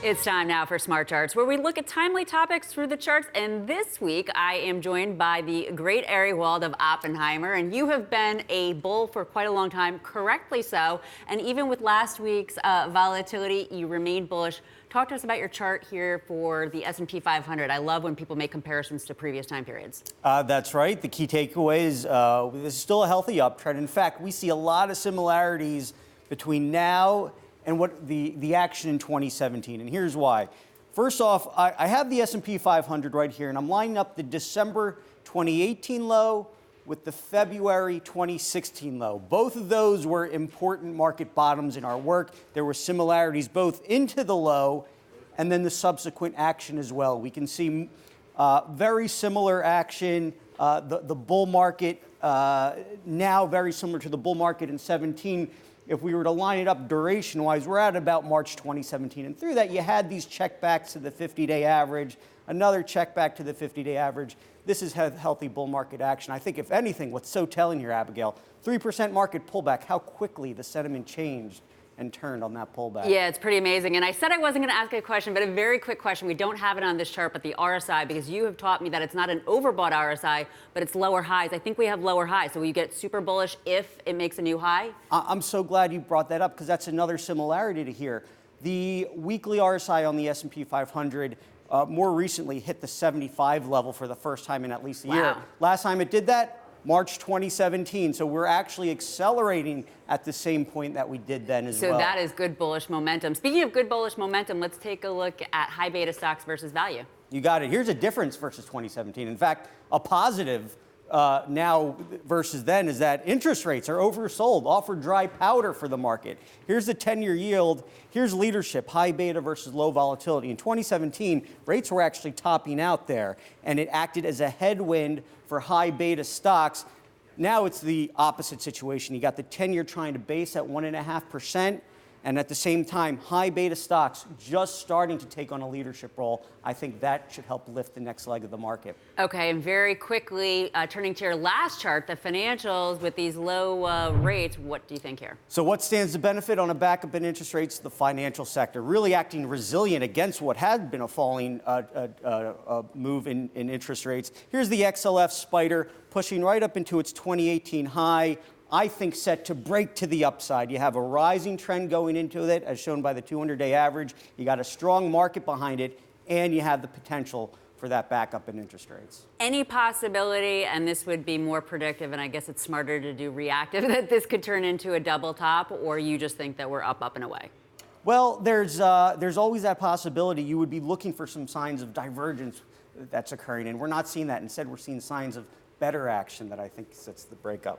It's time now for Smart Charts, where we look at timely topics through the charts. And this week, I am joined by the great Ari Wald of Oppenheimer. And you have been a bull for quite a long time, correctly so. And even with last week's volatility, you remained bullish. Talk to us about your chart here for the S&P 500. I love when people make comparisons to previous time periods. That's right. The key takeaway is this is still a healthy uptrend. In fact, we see a lot of similarities between now and what the action in 2017. And here's why. First off, I have the S&P 500 right here, and I'm lining up the December 2018 low with the February 2016 low. Both of those were important market bottoms in our work. There were similarities both into the low and then the subsequent action as well. We can see very similar action. The bull market now very similar to the bull market in 17. If we were to line it up duration-wise, we're at about March 2017. And through that, you had these checkbacks to the 50-day average, another checkback to the 50-day average. This is healthy bull market action. I think, if anything, what's so telling here, Abigail, 3% market pullback, how quickly the sentiment changed and turned on that pullback. Yeah, it's pretty amazing. And I said I wasn't going to ask a question, but a very quick question. We don't have it on this chart, but the RSI, because you have taught me that it's not an overbought RSI, but it's lower highs. I think we have lower highs. So will you get super bullish if it makes a new high? I'm so glad you brought that up, because that's another similarity to here. The weekly RSI on the S&P 500 more recently hit the 75 level for the first time in at least a year. Last time it did that, March 2017. So we're actually accelerating at the same point that we did then as well. So that is good bullish momentum. Speaking of good bullish momentum, let's take a look at high beta stocks versus value. You got it. Here's a difference versus 2017. In fact, a positive now versus then is that interest rates are oversold, offer dry powder for the market. Here's the 10-year yield. Here's leadership, high beta versus low volatility. In 2017, rates were actually topping out there, and it acted as a headwind for high beta stocks. Now it's the opposite situation. You got the 10-year trying to base at 1.5%. And at the same time, high beta stocks just starting to take on a leadership role. I think that should help lift the next leg of the market. Okay, and very quickly, turning to your last chart, the financials with these low rates, what do you think here? So what stands to benefit on a backup in interest rates? The financial sector, really acting resilient against what had been a falling move in interest rates. Here's the XLF spider pushing right up into its 2018 high. I think set to break to the upside. You have a rising trend going into it, as shown by the 200-day average. You got a strong market behind it, and you have the potential for that backup in interest rates. Any possibility, and this would be more predictive, and I guess it's smarter to do reactive, that this could turn into a double top, or you just think that we're up, and away? Well, there's always that possibility. You would be looking for some signs of divergence that's occurring, and we're not seeing that. Instead, we're seeing signs of better action that I think sets the breakup.